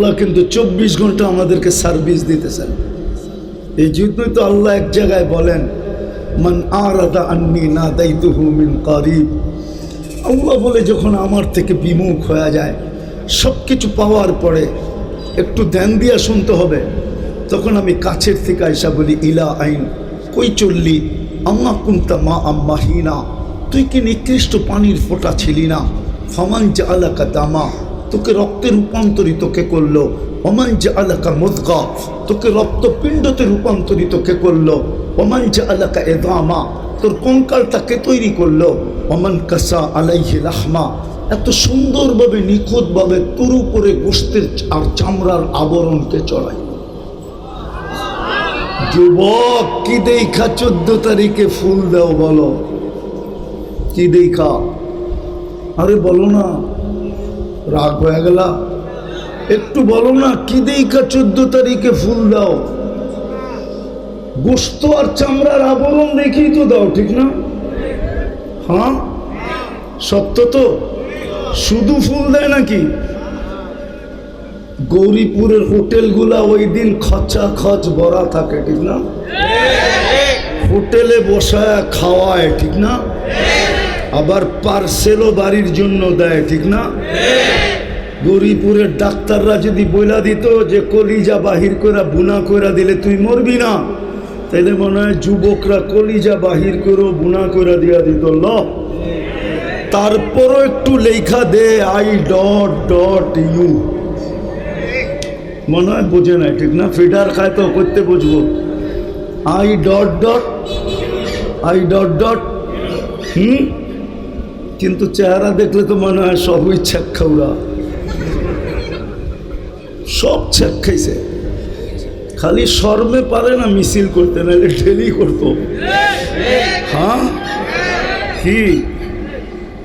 আল্লাহ কিন্তু 24 ঘন্টা আমাদেরকে সার্ভিস দিতেছেন। এই জন্যই তো আল্লাহ এক জায়গায় বলেন, মান আরাদা আন্নি নাদাইতুহু মিন কারিব। আল্লাহ বলে যখন আমার থেকে বিমুখ হয়ে যায়, সব কিছু পাওয়ার পরে একটু ধ্যান দিয়া শুনতে হবে, তখন আমি কাছের থেকে আইসা বলি, ইলা আইন, কই চললি? আম্মা কুন্তা মা আম্মাহিনা, তুই কি নিকৃষ্ট পানির ফোঁটা ছিলি না? ফামান জাআলাকা দামা, তোকে রক্তে রূপান্তরিত কে করলো? ওমান জাআলাকা মুদগা, তোকে রক্তপিণ্ডতে রূপান্তরিত কে করলো? ওমান জাআলাকা ইদামা, তোর কঙ্কালটাকে তৈরি করলো? ওমান কাসা আলাইহি লাহমা, এত সুন্দরভাবে নিখুঁতভাবে তোর উপরে গোশতের আর চামড়ার আবরণকে চড়াই। যুবক, কি দেখা 14 তারিখে ফুল দাও বলো? কি দেখা? আরে বলো না, রাগ হয়ে গেল? একটু বলো না, কি দেখা 14 তারিখে ফুল দাও? গোশত আর চামড়ার আবরণ দেখেই তো দাও, ঠিক না? হ্যাঁ, সত্য তো। শুধু ফুল দেয় নাকি? গৌরীপুরের হোটেলগুলা ওই দিন খচা খচ ভরা থাকে, ঠিক না? হোটেলে বসায় খাওয়ায়, ঠিক না? আবার পার্সেলও বাড়ির জন্য দেয়, ঠিক না? গৌরীপুরের ডাক্তাররা যদি বইলা দিত যে কলিজা বাহির করে বুনা করে দিলে তুই মরবি না, তাইলে মনে হয় যুবকরা কলিজা বাহির করে বুনা করে দিয়া দিত। ল, তারপরও একটু লেখা দে I.U, মনে হয় বোঝে না, ঠিক না? ফিডার খায় তো করতে বুঝবো। I. কিন্তু চেহারা দেখলে তো মনে হয় সবই ছ্যাক খাওয়া, সব ছ্যাক খাইছে। খালি শর্মে পারে না মিছিল করতে, নাহলে ঢেলি করতো। হ্যাঁ, কি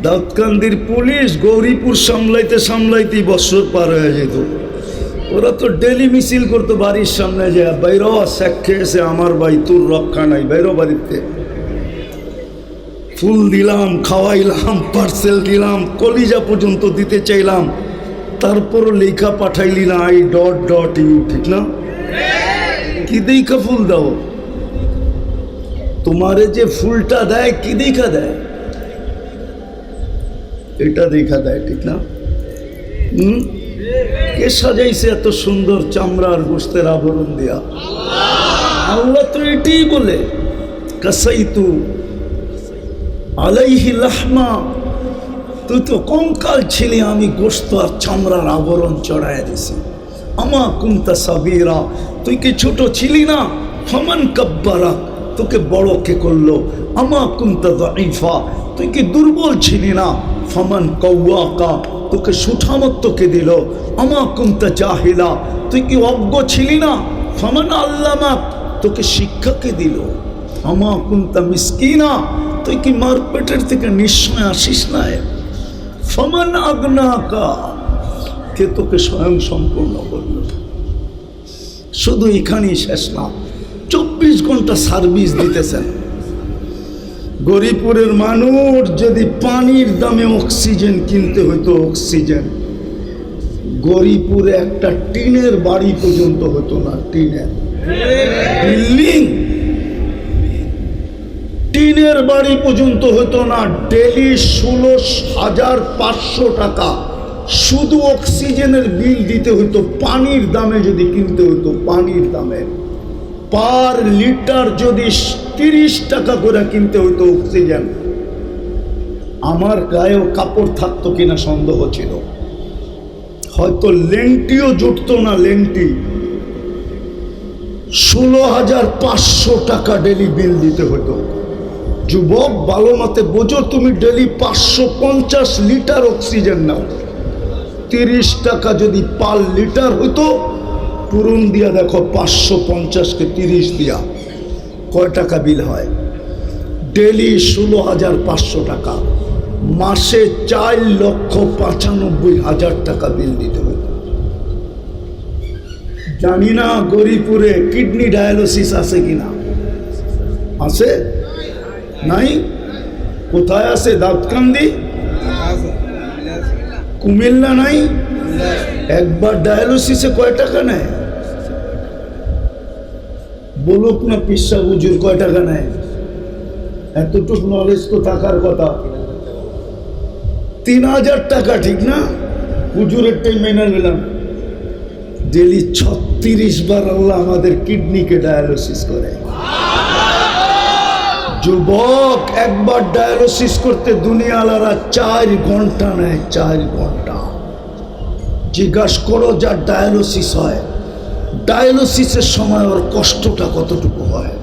দাউদকান্দির পুলিশ গৌরীপুর সামলাইতে সামলাইতেই বছর পার হয়ে যেত। ওরা তো ডেলি মিছিল করতো বাড়ির সামনে, যে বাইর শেখ খেয়েছে আমার ভাই, তোর রক্ষা নাই, বাইর বাড়িতে। ফুল দিলাম, খাওয়াইলাম, পার্সেল দিলাম, কলিজা পর্যন্ত দিতে চাইলাম, তারপরও লেখা পাঠাইলি না I.U, ঠিক না? কি দেখা ফুল দাও? তোমারে যে ফুলটা দেয় কি দেখা দেয়? এটা দেখা দেয়, ঠিক না? কে সাজাইছে এত সুন্দর চামড়ার গোশতের আবরণ দিয়া? আল্লাহ তো এটাই বলে, কাসাইতু আলাইহি লাহমা, তুই তো কঙ্কাল ছিলি, আমি গোশত আর চামড়ার আবরণ চড়াইয়া দিছি। আমা কুনতা সাগীরা, তুই কি ছোট ছিলি না? ফামান কাব্বারা, তোকে বড় কে করলো? আমা কুনতা দাঈফা, তুই কি দুর্বল ছিলি না? ফামান কাওয়াকা, তোকে সুঠামত্ব কে দিল? আমা কুনতা জাহিলা, তুই কি অজ্ঞ ছিলি না? ফামান আল্লামাক, তোকে শিক্ষা কে দিল? আমা কুনতা মিসকিনা, তুই কি মার পেটের থেকে নিশ্চয় আসিস না? ফামান আগনাকা, কে তোকে স্বয়ং সম্পূর্ণ করল? শুধু এখানেই শেষ না, 24 ঘন্টা সার্ভিস দিতেছেন। গরিপুরের মানুষ যদি পানির দামে অক্সিজেন কিনতে হইতো, অক্সিজেন, গরিপুরে একটা টিনের বাড়ি পর্যন্ত হতো না। টিনের বিল্ডিং, টিনের বাড়ি পর্যন্ত হতো না। ডেলি 16,500 টাকা শুধু অক্সিজেনের বিল দিতে হইতো। পানির দামে যদি কিনতে হইতো, পানির দামে পার লিটার যদি 30 টাকা করে কিনতে হইতো অক্সিজেন, আমার গায়েও কাপড় থাকতো কিনা সন্দেহ ছিল। হয়তো লেংটিও জুটতো না। লেংটি 16,500 টাকা ডেলি বিল দিতে হতো। যুবক, ভালো মতে বোঝো, তুমি ডেলি 550 লিটার অক্সিজেন নাও, 30 টাকা যদি পার লিটার হইতো, পূরণ দিয়া দেখো 550-কে 30 দিয়া কয় টাকা বিল হয়? ডেলি 16,500 টাকা, মাসে 4,95,000 টাকা বিল দিতে হতো। জানি না গরিপুরে কিডনি ডায়ালিসিস আছে কিনা? আছে? নাই? কোথায় আছে? দাউদকান্দি, কুমিল্লা নাই? একবার ডায়ালিসিসে কয় টাকা নেয়? বলুক না পিসা হুজুর, কয় টাকা নেয়? এতটুক নলেজ তো থাকার কথা। 3000 টাকা, ঠিক না? হুজুরেরটাই মেনে নিলাম। ডেলি 36 বার আল্লাহ আমাদের কিডনিকে ডায়ালিসিস করে। যুবক, একবার ডায়ালিসিস করতে দুনিয়ালারা 4 ঘন্টা নেয়, 4 ঘন্টা। জিজ্ঞাসা করো যার ডায়ালিসিস হয়, ডায়ালিসিসের সময় ওর কষ্টটা কতটুকু হয়।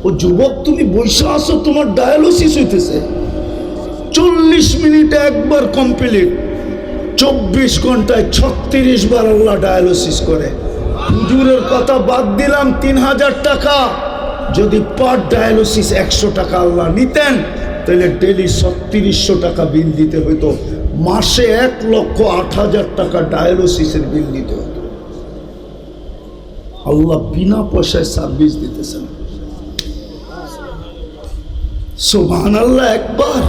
ও যুবক, তুমি বসে আসো, তোমার ডায়ালিসিস হইতেছে, 40 মিনিটে একবার কমপ্লিট, 24 ঘন্টায় 36 বার আল্লাহ ডায়ালিসিস করে। হুজুরের কথা বাদ দিলাম, 3000 টাকা যদি পার ডায়ালিসিস 100 টাকা আল্লাহ নিতেন, তাহলে ডেলি 3600 টাকা বিল দিতে হইতো। মাসে 1,08,000 টাকা ডায়ালিসিসের বিল দিতে হতো। আল্লাহ বিনা পয়সায় সার্ভিস দিতেছেন। সুবহানাল্লাহ। একবার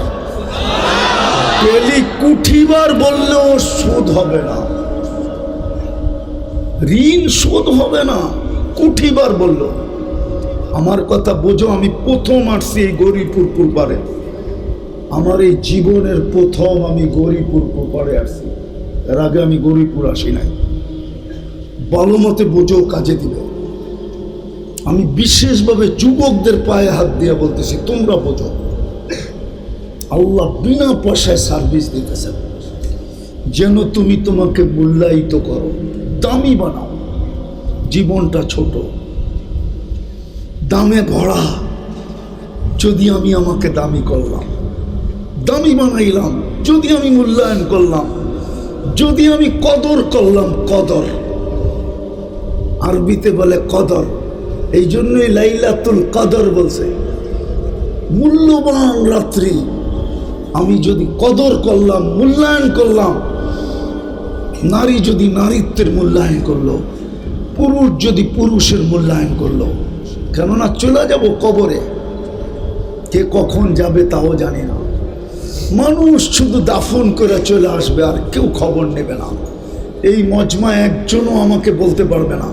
ডেলি কুঠিবার বললেও শোধ হবে না, ঋণ শোধ হবে না, কুঠিবার বললো। আমার কথা বোঝো, আমি প্রথম আসছি এই গৌরীপুর পুরপাড়ে। আমার এই জীবনের প্রথম আমি গৌরীপুর পুরপাড়ে আসছি, এর আগে আমি গৌরীপুর আসি নাই। ভালো মতে বোঝো, কাজে দিবে। আমি বিশেষভাবে যুবকদের পায়ে হাত দিয়ে বলতেছি, তোমরা বোঝো, আল্লাহ বিনা পয়সায় সার্ভিস দিতেছেন যেন তুমি তোমাকে মূল্যায়িত করো, দামি বানাও। জীবনটা ছোট, দামে ভরা। যদি আমি আমাকে দামি করলাম, দামি বানাইলাম, যদি আমি মূল্যায়ন করলাম, যদি আমি কদর করলাম, কদর আরবিতে বলে কদর, এই জন্যই লাইলাতুল কদর বলছে, মূল্যবান রাত্রি। আমি যদি কদর করলাম, মূল্যায়ন করলাম, নারী যদি নারীত্বের মূল্যায়ন করলো, পুরুষ যদি পুরুষের মূল্যায়ন করলো, কেননা চলে যাব কবরে, কে কখন যাবে তাও জানি না। মানুষ শুধু দাফন করে চলে আসবে, আর কেউ খবর নেবে না। এই মজমা একজনও আমাকে বলতে পারবে না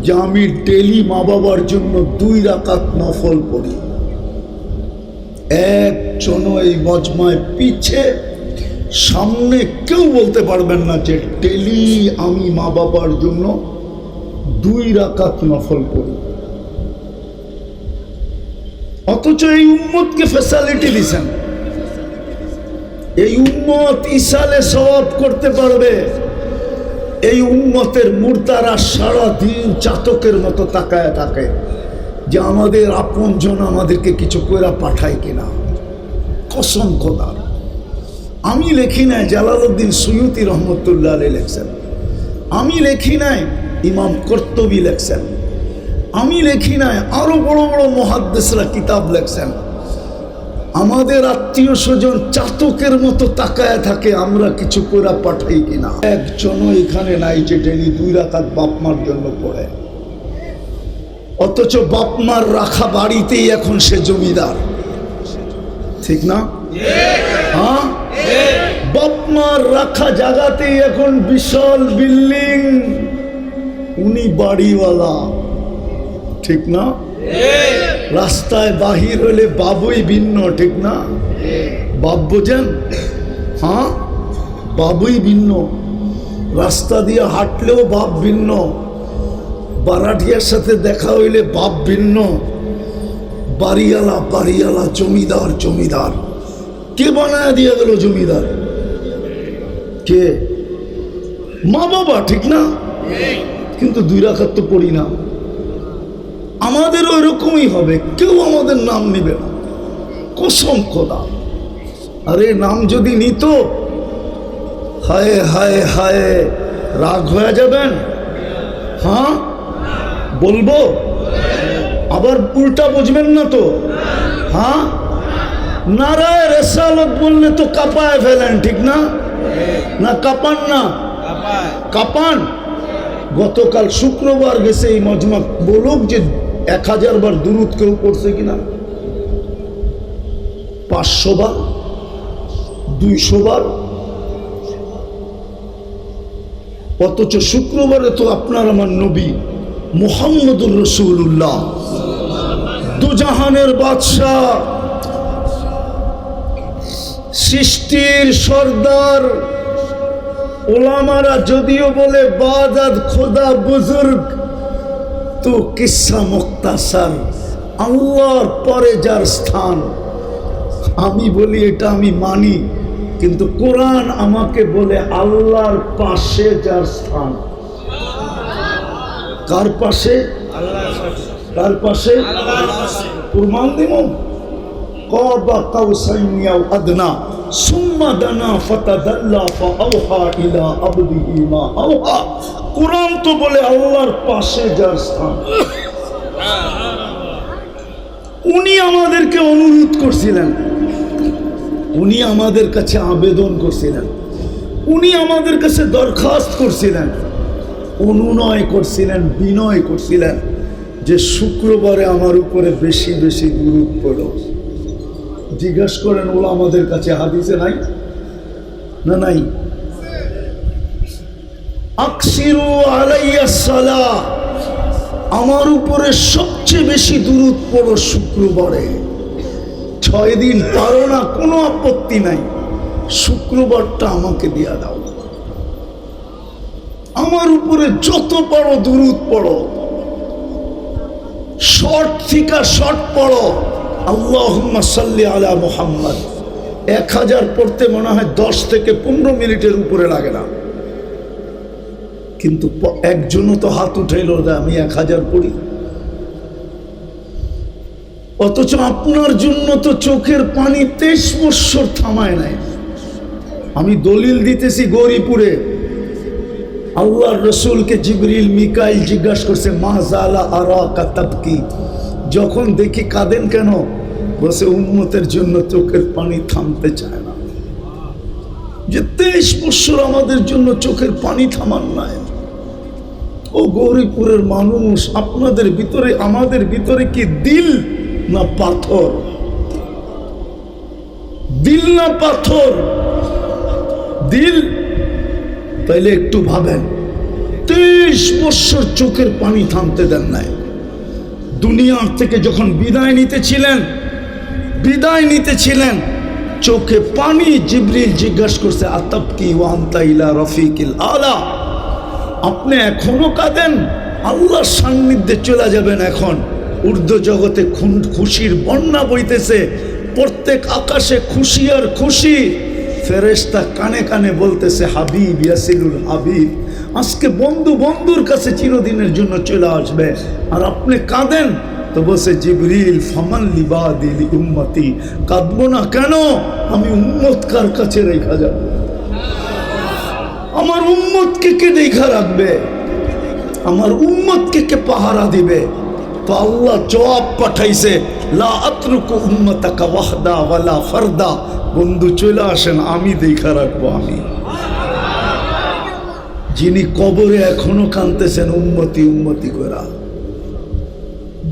যে আমি ডেলি মা বাবার জন্য 2 রাকাত নফল পড়ি। একজনও এই মজমায় পিছে সামনে কেউ বলতে পারবেন না যে ডেলি আমি মা বাবার জন্য 2 রাকাত নফল পড়ি। অথচ এই উম্মতকে ফ্যাসিলিটি দিছেন, এই উম্মত ইসালে সওয়াব করতে পারবে। এই উম্মতের মুর্দারা সারাদিন চাতকের মতো তাকায় থাকে যে আমাদের আপনজন আমাদেরকে কিছু কইরা পাঠায় কিনা। কসম খোদার, আমি লেখি নাই, জালালউদ্দিন সুয়ুতি রহমতুল্লাহ আলাইহি লেখছেন। আমি লেখি নাই, ইমাম কর্তুবী লেখছেন। আমি লেখি নাই, আরো বড় বড় মুহাদ্দিসরা কিতাব লেখছেন। আমাদের আত্মীয় স্বজন চাতকের মতো তাকায় থাকে আমরা কিছু করে পাঠাই কিনা। একজনও এখানে নাই যে ডেলি 2 রাকাত বাপমার জন্য পড়ে। অথচ বাপমার রাখা বাড়িতেই এখন সে জমিদার, ঠিক না? হ্যাঁ, বাপমার রাখা জায়গাতেই এখন বিশাল বিল্ডিং, উনি বাড়িওয়ালা, ঠিক না? রাস্তায় বাহির হলে বাবুই ভিন্ন, ঠিক না? বাপ বোঝেন? হ্যাঁ, বাবুই ভিন্ন। রাস্তা দিয়ে হাঁটলেও বাপ ভিন্ন, বারাটিয়ার সাথে দেখা হইলে বাপ ভিন্ন। বাড়িওয়ালা বাড়িওয়ালা, জমিদার জমিদার। কে বানায় দিয়ে গেল জমিদার? কে? মা বাবা, ঠিক না? কিন্তু 2 রাকাত তো পড়ি না। আমাদেরও এরকমই হবে, কেউ আমাদের নাম নিবে না, কসম খোদা। আরে নাম যদি নিত, হায় হায় হায়, রাগ হয়ে যাবেন। হ্যাঁ, বলবো, আবার উল্টা বুঝবেন না তো। হ্যাঁ, নারায় রেসালত বললে তো কাঁপায় ফেলেন, ঠিক না? না কাঁপান না? কাঁপান। গতকাল শুক্রবার গেছে এই মজমা, বলুক যে 1000 বার দুরুদ কেউ পড়ছে কিনা, 500 বার, 200 বার। অথচ শুক্রবারে তো আপনার আমার নবী মুহাম্মদুর রাসূলুল্লাহ দুজাহানের বাদশাহ, সৃষ্টির সর্দার। ওলামারা যদিও বলে বাদাত খোদা বুজুর্গ, তো কিসসা মুখতাসার, আল্লাহর পরে যার স্থান। আমি বলি এটা আমি মানি, কিন্তু কোরআন আমাকে বলে আল্লাহর পাশে যার স্থান। কার পাশে? কার পাশে? প্রমাণ দিব। কাবা কাউসাইন আও আদনা সুম্মা দানা ফাতাদাল্লা ফাআওহা ইলা আবদিহি মা আওহা। কোরআন তো বলে আল্লাহর পাশে যার স্থান। উনি আমাদেরকে অনুরোধ করছিলেন, উনি আমাদের কাছে আবেদন করছিলেন, উনি আমাদের কাছে দরখাস্ত করছিলেন, অনুনয় করছিলেন, বিনয় করছিলেন যে শুক্রবারে আমার উপরে বেশি বেশি দুরূদ পড়ো। জিজ্ঞাসা করেন ওলা আমাদের কাছে হাদিসে নাই না? নাই। আকসিরু আলাইয়া সালাহ, আমার উপরে সবচেয়ে বেশি দুরূদ পড়ো শুক্রবারে। 6 দিন পারো না, কোনো আপত্তি নাই, শুক্রবারটা আমাকে দিয়া দাও। আমার উপরে যত পারো দুরূদ পড়ো, শর্ট থেকে শর্ট পড়ো। আল্লাহুম্মা সাল্লি আলা মুহাম্মদ 1000 পড়তে মনে হয় 10 থেকে 15 মিনিটের উপরে লাগে না, কিন্তু একজনও তো হাত উঠাইল যে আমি 1000 পড়ি। অথচ আপনার জন্য তো চোখের পানি 23 বৎসর থামায় নাই। আমি দলিল দিতেছি, গৌরীপুরে আল্লাহর রসুলকে জিবরিল মিকাইল জিজ্ঞাসা করছে, মা জালা আরাকা তাবকি, যখন দেখি কাঁদেন কেন? বসে উম্মতের জন্য চোখের পানি থামতে চায় না। যে 23 বৎসর আমাদের জন্য চোখের পানি থামান নাই। ও গৌরীপুরের মানুষ, আপনাদের ভিতরে আমাদের ভিতরে কি দিল না পাথর? দিল না পাথর? দিল। তাইলে একটু ভাবেন, 23 বৎসর চোখের পানি থামতে দেন নাই। দুনিয়ার থেকে যখন বিদায় নিতেছিলেন চোখে পানি, জিবরিল জিজ্ঞাসা করছে, আতাবকি ওয়া আনতা ইলা রফিকিল আলা, আপনি এখনো কাঁদেন? আল্লাহর সান্নিধ্যে চলে যাবেন। এখন ঊর্ধ্ব জগতে খুশির বন্যা বইতেছে, প্রত্যেক আকাশে খুশি আর খুশি। ফেরেশতা কানে কানে বলতেছে, হাবিব ইয়াসিলুল হাবিব, আজকে বন্ধু বন্ধুর কাছে চিরদিনের জন্য চলে আসবে, আর আপনি কাঁদেন। তো বসে জিবরিল, ফামান লিবাদি লি উম্মতি, কাঁদবো না কেন? আমি উম্মত কার কাছে রেখা যাব? আমার উম্মতকে কে দেখা রাখবে? আমার উম্মতকে কে পাহারা দিবে? তো আল্লাহ জবাব পাঠাইছে, লা আতরুকু উম্মতাকা ওয়াহদা ওয়ালা ফারদা, বন্ধু চলে আসেন, আমি দেখা রাখবো। আমি যিনি কবরে এখনো কাঁদতেছেন উম্মতি উম্মতি করা,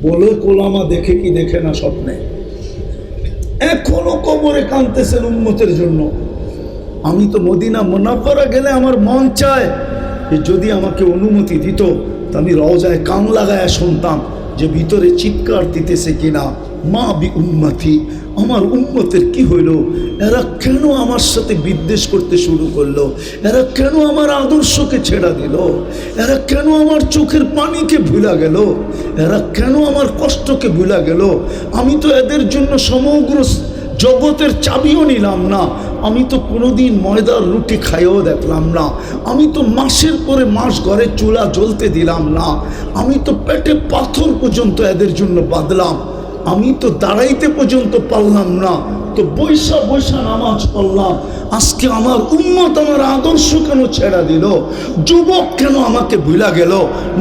বলো কোলামা দেখে কি দেখে না স্বপ্নে? এখনো কবরে কাঁদতেছেন উম্মতের জন্য। আমি তো মদিনা মুনাফফারা গেলে আমার মন চায় যে যদি আমাকে অনুমতি দিত তা আমি রওজায় কান লাগায় শুনতাম যে ভিতরে চিৎকার দিতেছে কিনা, মা বি উম্মতি, আমার উম্মতের কি হইল? এরা কেন আমার সাথে বিদ্বেষ করতে শুরু করলো? এরা কেন আমার আদর্শকে ছেড়া দিল? এরা কেন আমার চোখের পানিকে ভুলা গেল? এরা কেন আমার কষ্টকে ভুলা গেল? আমি তো এদের জন্য সমগ্র জগতের চাবিও নিলাম না, আমি তো কোনোদিন ময়দার রুটি খাইও দেখলাম না, আমি তো মাসের পরে মাস ঘরে চুলা জ্বলতে দিলাম না, আমি তো পেটে পাথর পর্যন্ত এদের জন্য বাঁধলাম, আমি তো দাঁড়াইতে পর্যন্ত পারলাম না, তো বৈশা বৈশা নামাজ পড়লাম। আজকে আমার উম্মত আমার আদর্শ কেন ছেড়া দিল? যুবক কেন আমাকে ভুলা গেল?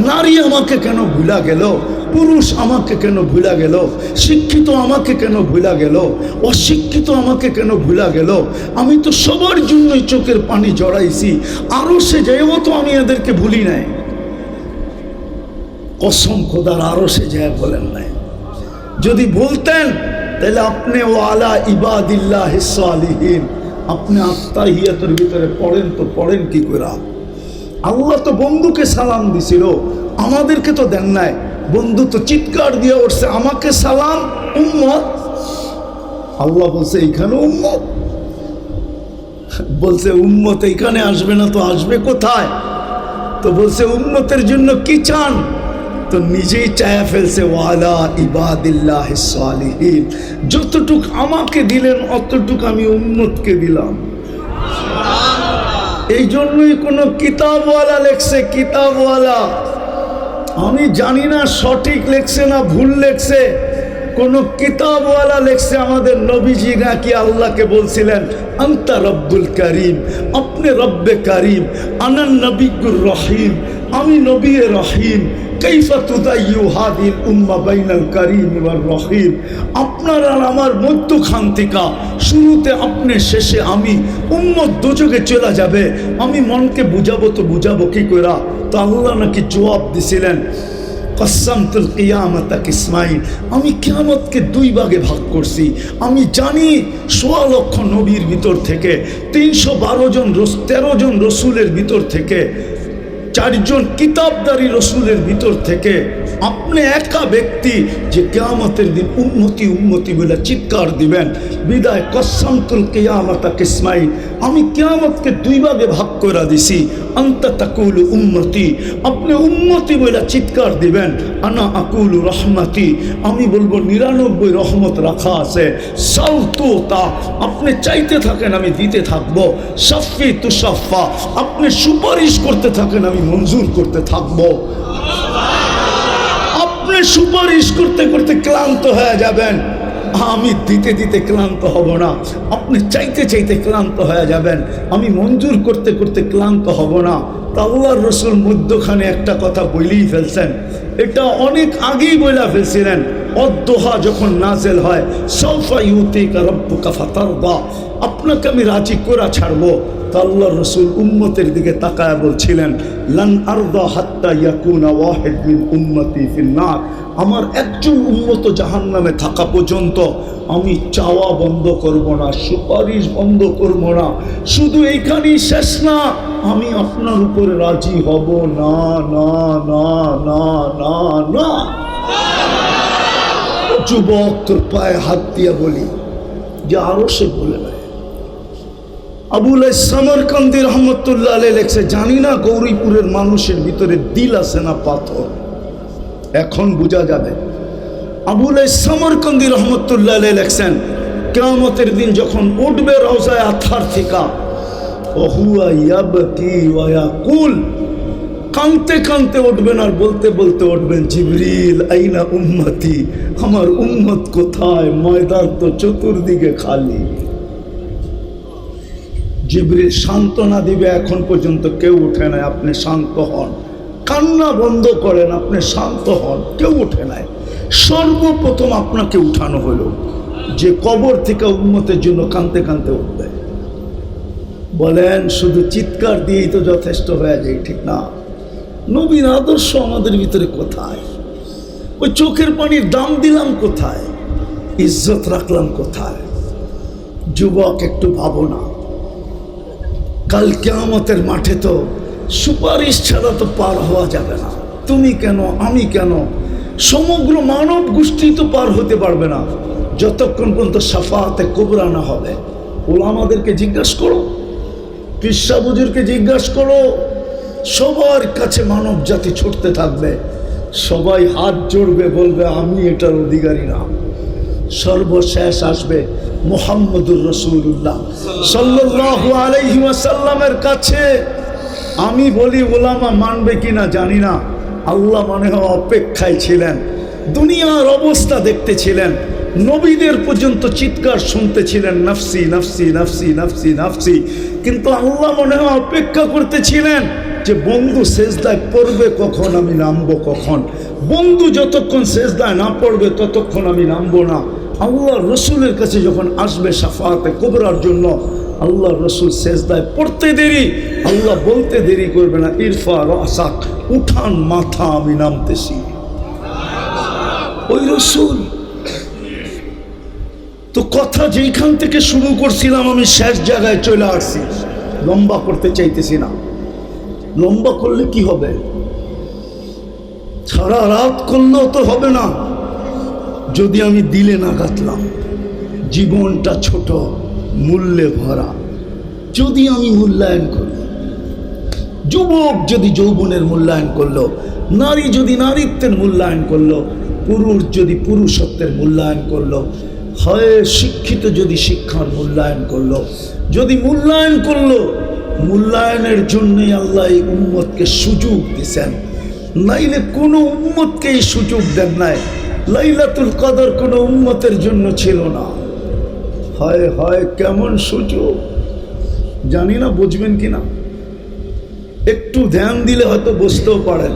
নারী আমাকে কেন ভুলা গেল? পুরুষ আমাকে কেন ভুলা গেল? শিক্ষিত আমাকে কেন ভুলা গেল? অশিক্ষিত আমাকে কেন ভুলা গেল? আমি তো সবার জন্যই চোখের পানি জড়াইছি, আরো সে যাইও তো আমি এদেরকে ভুলি নাই। কসম খোদার, আরো সে যায় বলেন নাই। যদি বলতেন তাহলে আপনি ও আলা ইবাদিল্লাহিস সালিহিন, আপনি আত্তাহিয়াতের ভিতরে পড়েন তো পড়েন কি করে? আল্লাহ তো বন্ধুকে সালাম দিছিল, আমাদেরকে তো দেন নাই। বন্ধু তো চিৎকার দিয়ে উঠছে, আমাকে সালাম উম্মত। আল্লাহ বলছে এইখানে উম্মত, বলছে উম্মত এইখানে আসবে না তো আসবে কোথায়? তো বলছে উম্মতের জন্য কি চান? তো নিজেই চায়া ফেলছে, ওয়ালা ইবাদিল্লাহিস সালিহিন, যতটুক আমাকে দিলেন অতটুক আমি উম্মতকে দিলাম। এই জন্যই কোনো কিতাবওয়ালা লেখছে, কিতাবওয়ালা, আমি জানি না সঠিক লেখছে না ভুল লেখছে, কোন কিতাবওয়ালা লেখছে আমাদের নবীজি নাকি আল্লাহকে বলছিলেন আনতা রব্বুল করিম, আপনি রব্বে করিম, আনান নবিয়্যুর রহিম, আমি নবী রহিম, কাইফা তুদাইয়ু হাদিল উম্মাহ বাইনাল করিম ওয়ার রহিম। আপনার আর আমার মধ্যখান্তিকা, শুরুতে আপনি শেষে আমি, উম্মত দোজখে চলে যাবে, আমি মনকে বুঝাবো তো বুঝাবো কি কইরা? তো আল্লাহ নাকি জবাব দিছিলেন কসসামতুল কিয়ামাতা কিসমাইন, আমি কিয়ামতকে দুই ভাগে ভাগ করছি। আমি জানি ১৬ লক্ষ নবীর ভিতর থেকে ৩১২ জন রসুলের ভিতর থেকে 4 জন কিতাবদারি রসুলের ভিতর থেকে আপনি একা ব্যক্তি যে কিয়ামতের দিন উম্মতি উম্মতি বলে চিৎকার দিবেন। বিদায় কসসামতুল কিয়ামাতা কিসমাইন, আমি কিয়ামতকে দুই ভাগে ভাগ করে দিছি। আনতা তাকুলু উম্মতি, আপনি উম্মতি বলে চিৎকার দিবেন। আনা আকুলু রহমতি, আমি বলবো 99 রহমত রাখা আছে। সাউতুতা, আপনি চাইতে থাকেন আমি দিতে থাকবো। শাফি তুশাফা, আপনি সুপারিশ করতে থাকেন আমি মঞ্জুর করতে থাকবো। আপনি সুপারিশ করতে করতে ক্লান্ত হয়ে যাবেন, আমি দিতে দিতে ক্লান্ত হব না। আপনি চাইতে চাইতে ক্লান্ত হয়ে যাবেন, আমি মঞ্জুর করতে করতে ক্লান্ত হব না। তা আল্লাহর রসুল মধ্যখানে একটা কথা বলেই ফেলছেন, এটা অনেক আগেই বলে ফেলছিলেন। অদ্দোহা যখন নাজেল হয়, সাউফা ইউতিকা রাব্বুকা ফাতারদা, আপনাকে আমি রাজি করে ছাড়বো। তা আল্লাহর রসুল উম্মতের দিকে তাকায় বলছিলেন, লান আরদা হাত্তা ইয়াকুনা ওয়াহিদ মিন উম্মতি ফিন্নার, আমার একজন উম্মত জাহান্নামে থাকা পর্যন্ত আমি চাওয়া বন্ধ করব না, সুপারিশ বন্ধ করব না। শুধু এইখানেই শেষ না, আমি আপনার উপরে রাজি হব না, না না না না না। যুবক তোর পায়ে হাত দিয়ে বলি যে আরো সে বলে নাই। আবুল সামরকান্দি রহমতুল্লাহ আলাইহি লেখছে, জানি না গৌরীপুরের মানুষের ভিতরে দিল আছে না পাথর, এখন বোঝা যাবে। আবুল সামরকান্দি রহমতুল্লাহ আলাইহি লেখছেন, কিয়ামতের দিন যখন উঠবে রওজায়ে আতহার থেকে, ওহুয়া ইয়াবকি ওয়া ইয়াকুল, কাঁদতে কাঁদতে উঠবেন আর বলতে বলতে উঠবেন, জিবরিল আইনা উম্মতি, আমার উম্মত কোথায়? ময়দান তো চতুর্দিকে খালি। জিবরিল সান্ত্বনা দিবে, এখন পর্যন্ত কেউ উঠে নাই, আপনি শান্ত হন, কান্না বন্ধ করেন, আপনি শান্ত হন, কেউ উঠে নাই। সর্বপ্রথম আপনাকে উঠানো হলো, যে কবর থেকে উম্মতের জন্য কাঁদতে কাঁদতে উঠবে। বলেন শুধু চিৎকার দিয়েই তো যথেষ্ট হয়ে যায়, ঠিক না? নবীর আদর্শ আমাদের ভিতরে কোথায়? ওই চোখের পানির দাম দিলাম কোথায়? ইজ্জত রাখলাম কোথায়? যুবক একটু ভাবো না, কাল কিয়ামতের মাঠে তো সুপারিশ ছাড়া তো পার হওয়া যাবে না। তুমি কেন, আমি কেন, সমগ্র মানব গোষ্ঠী তো পার হতে পারবে না যতক্ষণ পর্যন্ত শাফাআতে কুবরা না হবে। ওলামাদেরকে জিজ্ঞাসা করো, পীর সাহেব হুজুরকে জিজ্ঞাসা করো, সবার কাছে মানব জাতি ছুটতে থাকবে, সবাই হাত জোড়বে, বলবে আমি এটার অধিকারী না। সর্বশেষ আসবে মুহাম্মদুর রাসূলুল্লাহ সাল্লাল্লাহু আলাইহি ওয়াসাল্লামের কাছে। আমি বলি ওলামা মানবে কিনা জানি না, আল্লাহ মনে হয় অপেক্ষায় ছিলেন, দুনিয়ার অবস্থা দেখতেছিলেন, নবীদের পর্যন্ত চিৎকার শুনতেছিলেন, নাফসি নাফসি নাফসি নাফসি নাফসি। কিন্তু আল্লাহ মনে হয় অপেক্ষা করতেছিলেন যে বন্ধু সেজদায় পড়বে কখন, আমি নামবো কখন। বন্ধু যতক্ষণ সেজদায় না পড়বে ততক্ষণ আমি নামবো না। আল্লাহ রসুলের কাছে যখন আসবে শাফাআতে কুবরার জন্য, আল্লাহ রসুল সেজদায় পড়তে দেরি, আল্লাহ বলতে দেরি করবে না, ইরফা রাসাক, উঠান মাথা, আমি নামতেছি। ওই রসুল তো কথা যেইখান থেকে শুরু করছিলাম আমি শেষ জায়গায় চলে আসছি, লম্বা করতে চাইতেছি না। লম্বা করলে কি হবে? সারা রাত করলেও তো হবে না। যদি আমি দিলে না কাটলাম, জীবনটা ছোট, মূল্যে ভরা, যদি আমি মূল্যায়ন করি, যুবক যদি যৌবনের মূল্যায়ন করলো, নারী যদি নারীত্বের মূল্যায়ন করলো, পুরুষ যদি পুরুষত্বের মূল্যায়ন করলো, হয় শিক্ষিত যদি শিক্ষার মূল্যায়ন করলো, যদি মূল্যায়ন করলো, মূল্যায়নের জন্যই আল্লাহ এই উম্মতকে সুযোগ দিছেন। নাইলে কোনো উম্মতকে এই সুযোগ দেন নাই। লাইলাতুল কদর কোনো উম্মতের জন্য ছিল না। হয় হয় কেমন সুযোগ, জানি না বুঝবেন কিনা। একটু ধ্যান দিলে হয়তো বুঝতেও পারেন।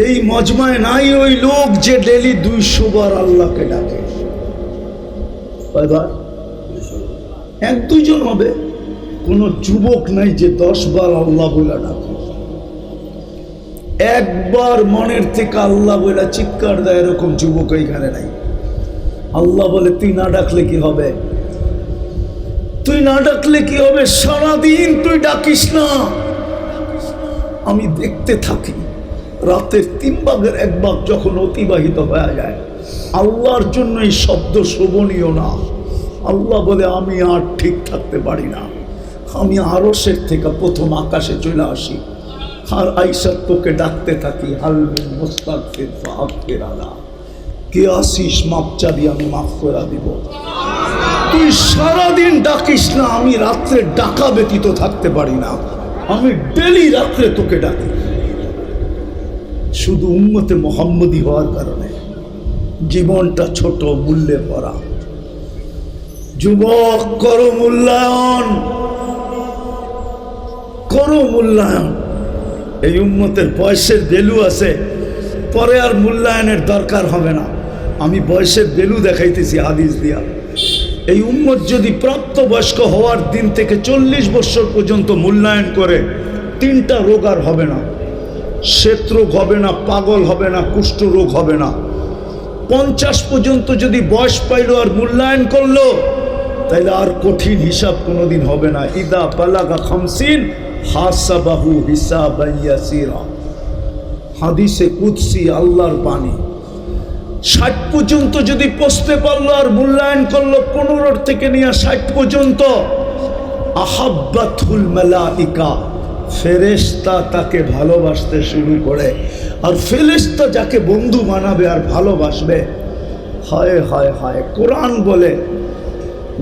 এই মজমায় নাই ওই লোক যে ডেলি 200 বার আল্লাহকে ডাকে। কয়বার? 1-2 জন হবে। কোন যুবক নাই যে 10 বার আল্লাহ বলে ডাকে। একবার মনের থেকে আল্লাহ বলে চিৎকার দেয় এরকম যুবক এখানে নাই। আল্লাহ বলে তুই না ডাকলে কি হবে? তুই না ডাকলে কি হবে? সারাদিন তুই ডাকিস না, আমি দেখতে থাকি। রাতের 3 ভাগের 1 ভাগ যখন অতিবাহিত হয়ে যায়, আল্লাহর জন্য এই শব্দ শোভনীয় না। আল্লাহ বলে আমি আর ঠিক থাকতে পারি না, আমি আরশের থেকে প্রথম আকাশে চলে আসি, আর আইসার তোকে ডাকতে থাকি, হালমিন মুস্তাগফির ফাগফির আলা, কে আসিস মাপ চাবি, আমি মাফ করে দিব। তুই সারাদিন ডাকিস না, আমি রাত্রে ডাকা ব্যতীত থাকতে পারি না, আমি ডেলি রাত্রে তোকে ডাকি। শুধু উম্মতে মুহাম্মদী হওয়ার কারণে জীবনটা ছোট, মূল্যে ভরা। যুবক, করো মূল্যায়ন, করো মূল্যায়ন। এই উম্মতের বয়সের ভ্যালু আছে, পরে আর মূল্যায়নের দরকার হবে না। আমি বয়সের ভ্যালু দেখাইতেছি হাদিস দিয়া। এই উম্মত যদি প্রাপ্তবয়স্ক হওয়ার দিন থেকে 40 বছর পর্যন্ত মূল্যায়ন করে, 3টা রোগ আর হবে না। শ্বেত রোগ হবে না, পাগল হবে না, কুষ্ঠ রোগ হবে না। 50 পর্যন্ত যদি বয়স পাইল আর মূল্যায়ন করলো, তাইলে আর কঠিন হিসাব কোনোদিন হবে না। ইদা বালাগা 50 হাসাবাহু হিসাবান ইয়াসিরা, হাদিসে কুদসি, আল্লাহর বাণী। 60 পর্যন্ত যদি পৌঁছতে পারলো আর মূল্যায়ন করলো, 15 থেকে নিয়ে 60 পর্যন্ত, আহাব্বাতুল মালাইকা, ফেরেশতা তাকে ভালোবাসতে শুরু করে। আর ফেরেশতা যাকে বন্ধু বানাবে আর ভালোবাসবে, হায় হায় হায়, কোরআন বলে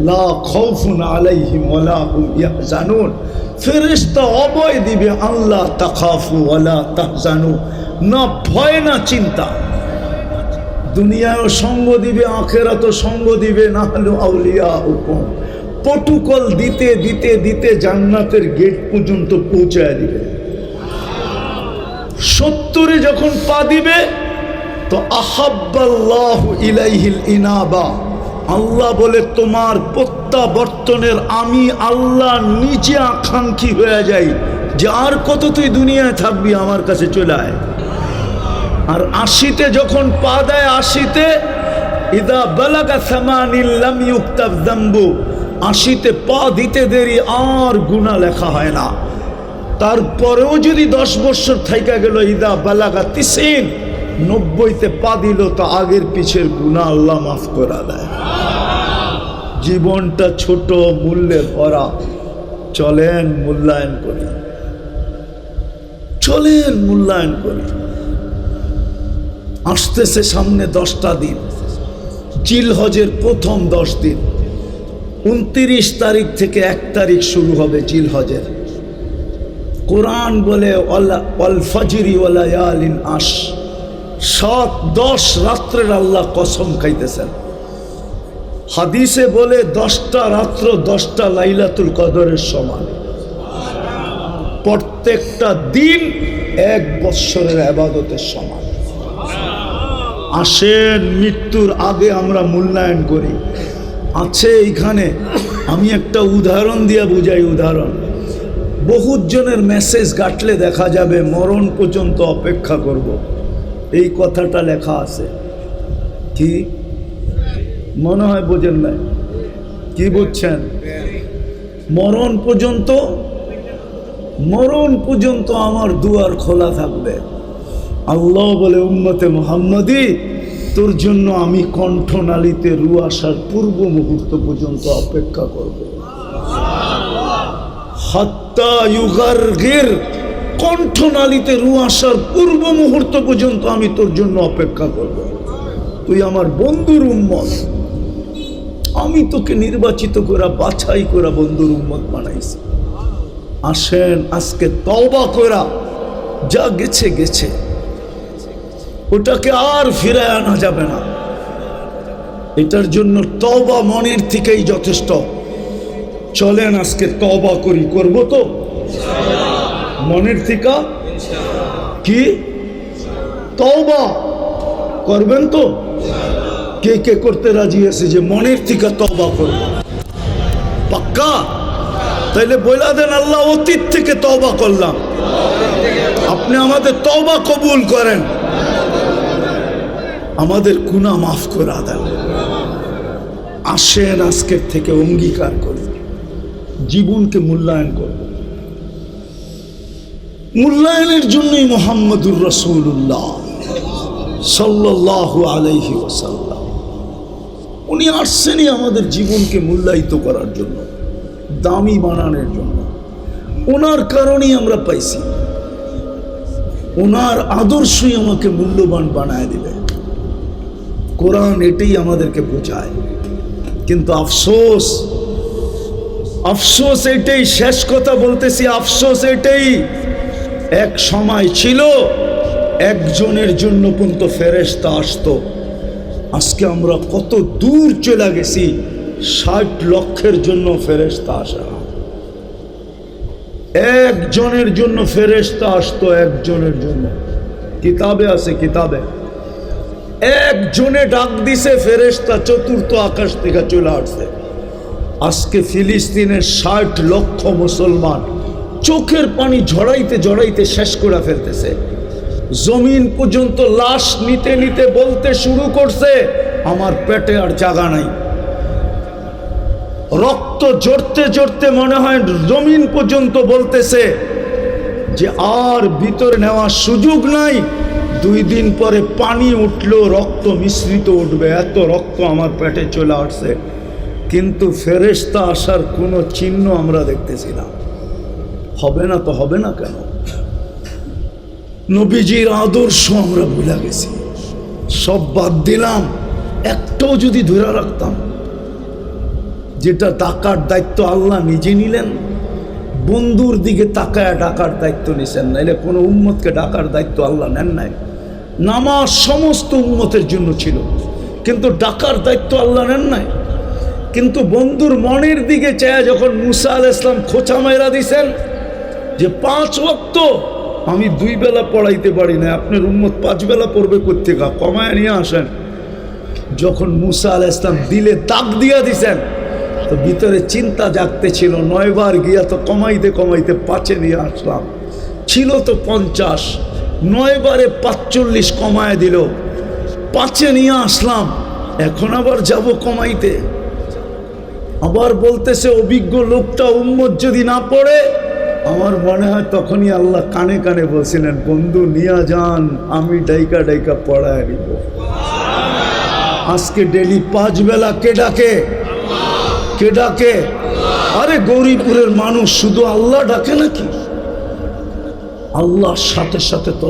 লা খাউফুন আলাইহিম ওয়ালা হুম ইয়াহজানুন, ফেরেশতা অভয় দিবে, আল্লাহ তাখাফু ওয়ালা তাহজানু, না ভয় না চিন্তা। দুনিয়ায়ও সঙ্গ দিবে, আখেরাতও সঙ্গ দিবে, না হলো আউলিয়া হুকুম, প্রটোকল দিতে দিতে দিতে জান্নাতের গেট পর্যন্ত পৌঁছায় দিবে। 70-এ যখন পা দিবে, তো আহাব্বাল্লাহু ইলাইহিল ইনাবা, আল্লাহ বলে তোমার প্রত্যাবর্তনের আমি আল্লাহ নিজে আকাঙ্ক্ষী হয়ে যাই যে আর কত তুই দুনিয়ায় থাকবি, আমার কাছে চলে আয়। আর 80-তে যখন পা দেয়, 80-তে ইদা বালাগা 80 লাম ইউক্তাব যামবু, 80-তে পা দিতে দেরি আর গুনাহ লেখা হয় না। তারপরেও যদি 10 বছর থাইকা গেল, ইদা বালাগা 90, 90-তে পা দিল, তো আগের পিছের গুনাহ আল্লাহ মাফ করে দেয়। জীবনটা ছোট, মূল্যে ভরা। চলেন মূল্যায়ন করি, চলেন মূল্যায়ন করি। আসতেছে সামনে 10টা দিন, জিলহজের প্রথম 10 দিন। 29 তারিখ থেকে 1 তারিখ শুরু হবে জিলহজের। কোরআন বলে ওয়াল ফাজরি ওয়া লায়ালিন আশ, 7-10 রাত্রের আল্লাহ কসম খাইতেছেন। হাদিসে বলে 10টা রাত্র 10টা লাইলাতুল কদরের সমান। প্রত্যেকটা দিন 1 বৎসরের ইবাদতের সমান। আসেন মৃত্যুর আগে আমরা মূল্যায়ন করি। আছে এইখানে, আমি একটা উদাহরণ দিয়ে বুঝাই। উদাহরণ, বহুত জনের মেসেজ ঘাটলে দেখা যাবে মরণ পর্যন্ত অপেক্ষা করব, এই কথাটা লেখা আছে। কি মনে হয় বোঝেন নাই? কি বুঝছেন? মরণ পর্যন্ত মরণ পর্যন্ত আমার দুয়ার খোলা থাকবে। আল্লাহ বলে, উম্মতে মুহাম্মাদি, তোর জন্য আমি কণ্ঠনালীতে রু আসার পূর্ব মুহূর্ত পর্যন্ত অপেক্ষা করব। হাত্তা ইউগারগির, কণ্ঠনালীতে রু আসার পূর্ব মুহূর্ত পর্যন্ত আমি তোর জন্য অপেক্ষা করব। তুই আমার বন্ধুর উম্মত, আমি তোকে নির্বাচিত করা বাছাই করা বন্ধুর উম্মত বানাইছি। আসেন আজকে তওবা করা, যা গেছে গেছে, ওটাকে আর ফিরে আনা যাবে না। এটার জন্য তওবা মনের থেকেই যথেষ্ট। চলেন আজকে তওবা করি, করব তো মনের থেকে? কি তওবা করবেন তো? কে কে করতে রাজি আছে যে মনের থেকে তওবা করব? পাক্কা? তাইলে বইলা দেন, আল্লাহ অতীত থেকে তওবা করলাম, আপনি আমাদের তওবা কবুল করেন, আমাদের গুনাহ মাফ করে দেন। আসেন আজকের থেকে অঙ্গীকার করি, জীবনকে মূল্যায়ন করব। মূল্যায়নের জন্যই মুহাম্মদুর রাসূলুল্লাহ সাল্লাল্লাহু আলাইহি ওয়াসাল্লাম, উনি আসছেনই আমাদের জীবনকে মূল্যায়িত করার জন্য, দামি বানানোর জন্য। ওনার কারণেই আমরা পাইছি, ওনার আদর্শই আমাকে মূল্যবান বানায় দিবে। কোরআন এটাই আমাদেরকে বোঝায়। কিন্তু আফসোস, আফসোস এটাই, শেষ কথা বলতেছি, আফসোস এটাই, এক সময় ছিল একজনের জন্য পর্যন্ত ফেরেশতা আসতো। আজকে আমরা কত দূর চলে গেছি, 60 লক্ষের জন্য ফেরেশতা আসে না। একজনের জন্য ফেরেশতা আসতো, একজনের জন্য। কিতাবে আছে, কিতাবে একজনে ডাক দিছে, ফেরেশতা চতুর্থ আকাশ থেকে চলে আসছে। আজকে ফিলিস্তিনের 60 লক্ষ মুসলমান চোখের পানি ঝরাইতে ঝরাইতে শেষ করে ফেলতেছে। জমিন পর্যন্ত লাশ নিতে নিতে বলতে শুরু করছে, আমার পেটে আর জায়গা নাই। রক্ত জড়তে জড়তে মনে হয় জমিন পর্যন্ত বলতেছে যে আর ভিতরে নেওয়ার সুযোগ নাই, 2 দিন পরে পানি উঠলো, রক্ত মিশ্রিত উঠবে, এত রক্ত আমার পেটে চলে আসছে। কিন্তু ফেরেশতা আসার কোনো চিহ্ন আমরা দেখতেছি না। হবে না তো হবে না কেন? নবীজির আদর্শ আমরা ভুলে গেছি, সব বাদ দিলাম। একটাও যদি ধরে রাখতাম, যেটা ডাকার দায়িত্ব আল্লাহ নিজে নিলেন, বন্ধুর দিকে তাকায় ডাকার দায়িত্ব নিছেন, নাইলে কোনো উম্মতকে ডাকার দায়িত্ব আল্লাহ নেন নাই। নামাজ সমস্ত উম্মতের জন্য ছিল, কিন্তু ডাকার দায়িত্ব আল্লাহ নেন নাই। কিন্তু বন্ধুর মনের দিকে চায় যখন মুসা আলাইহিস সালাম খোঁচা মাইরা দিছেন যে 5 ওয়াক্ত আমি 2 বেলা পড়াইতে পারি না, আপনার উম্মত 5 বেলা পড়বে কোত্থেকে, কমায় নিয়ে আসেন। যখন মুসা আলাইহিস সালাম দিলে দাগ দিয়া দিছেন, তো ভিতরে চিন্তা জাগতে ছিল, 9 বার গিয়া তো কমাইতে কমাইতে 5-এ নিয়ে আসলাম, ছিল তো 50, 9 বারে 45 কমায় দিল, 5-এ নিয়ে আসলাম, এখন আবার যাব কমাইতে। আবার বলতেছে অভিজ্ঞ লোকটা উম্মত যদি না পড়ে, আমার মনে হয় তখনই আল্লাহ কানে কানে বলছিলেন, বন্ধু নিয়া যান, আমি ডাইকা ডাইকা পড়ায় নিব। আজকে ডেলি 5 বেলা কে ডাকে? কে ডাকে? আরে গৌরীপুরের মানুষ শুধু আল্লাহ ডাকে নাকি? আল্লাহর সাথে সাথে তো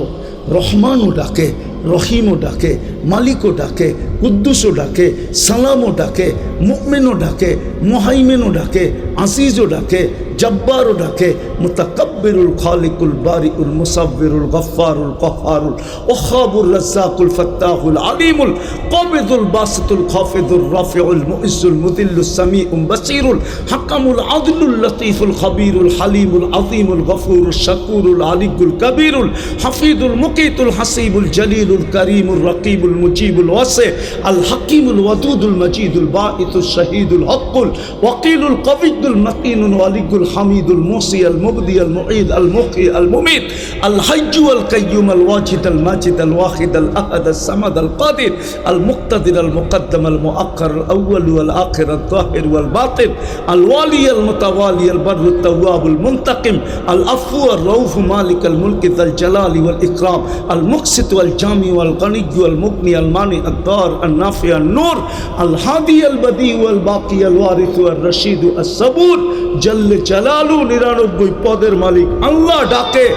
রহমানও ডাকে, রহিমও ডাকে, মালিকও ডাকে, কুদ্দুসও ডাকে, সালামও ডাকে, মুমিনও ডাকে, মুহাইমিনও ডাকে, আজিজও ডাকে, জব্বারও ডাকে, মুতাকাব্বিরুল খালিকুল বারিউল মুসাব্বিরুল গফফারুল কহ্হারুল ওয়াহাবুর রাজ্জাকুল ফাত্তাহুল আলিমুল কাবিদুল বাসিতুল খাফিদুর রাফিউল মুইজ্জুল মুদিল্লুস সামিউল বাসিরুল হাকামুল আদলুল লতীফুল খবীরুল হালিমুল আযীমুল গফুরুল শাকুরুল আলিকুল কবীরুল হাফিদুল মুকিতুল হাসিবুল জলিলুল করিমুল রকিবুল মুজিবুল ওয়াসি আল হাকিমুল ওয়াদুদুল মজিদুল বাঈতুল শহীদুল হকুল ওয়াকিলুল কবিয়ুল মতিনুল ওয়ালিকুল الحميد المحصي المبدي المعيد المحيي المميت الحي القيوم الواجد الماجد الواحد الأحد الصمد القادر المقتدر المقدم المؤخر الأول والآخر الظاهر والباطن الوالي المتوالي البر التواب المنتقم العفو الرؤوف مالك الملك ذا الجلال والإكرام المقسط والجامع والغني والمغني المانع الضار النافع النور الهادي البديع والباقي الوارث والرشيد الصبور جل جلاله 99 পদের মালিক আল্লাহ ডাকে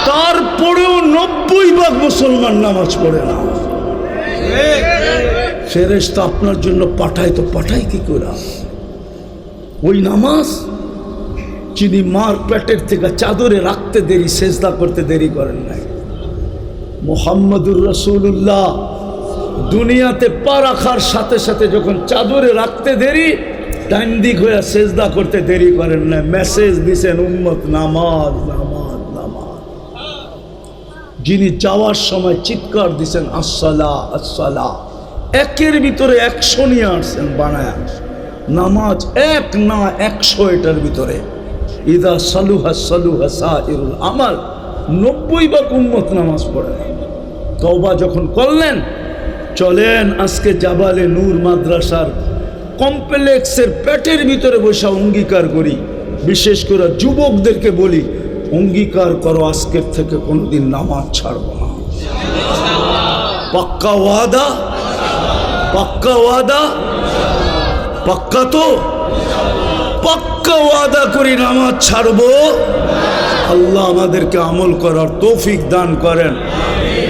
তারপরেও 90 ভাগ মুসলমান নামাজ পড়ে না। ফেরেশতা আপনার জন্য পাঠায় তো পাঠায় কি করে? ওই নামাজ যিনি মার পেটের থেকে চাদরে রাখতে দেরি সেজদা করতে দেরি করেন নাই, মুহাম্মদুর রাসূলুল্লাহ দুনিয়াতে পা রাখার সাথে সাথে যখন চাদরে রাখতে দেরি ডান দিক হয়ে সেজদা করতে দেরি করেন না, মেসেজ দিছেন উম্মত নামাজ নামাজ নামাজ। যিনি যাওয়ার সময় চিৎকার দিছেন আসসালা আসসালা, একের ভিতরে 100 নিয়ে আসছেন বানায়, নামাজ এক না 100 এটার ভিতরে। ইদা সালুহা সালুহা সাইরুল আমাল, 90 ভাগ উম্মত নামাজ পড়ে না। তওবা যখন করলেন, চলেন আজকে জাবালে নূর মাদ্রাসার কমপ্লেক্সের পেটের ভিতরে বসে অঙ্গীকার করি, বিশেষ করে যুবকদেরকে বলি, অঙ্গীকার করো আজকের থেকে কোনোদিন নামাজ ছাড়বো না। পাক্কা ওয়াদা? পাক্কা ওয়াদা? পাক্কা তো? পাক্কা ওয়াদা করি নামাজ ছাড়বো। আল্লাহ আমাদেরকে আমল করার তৌফিক দান করেন।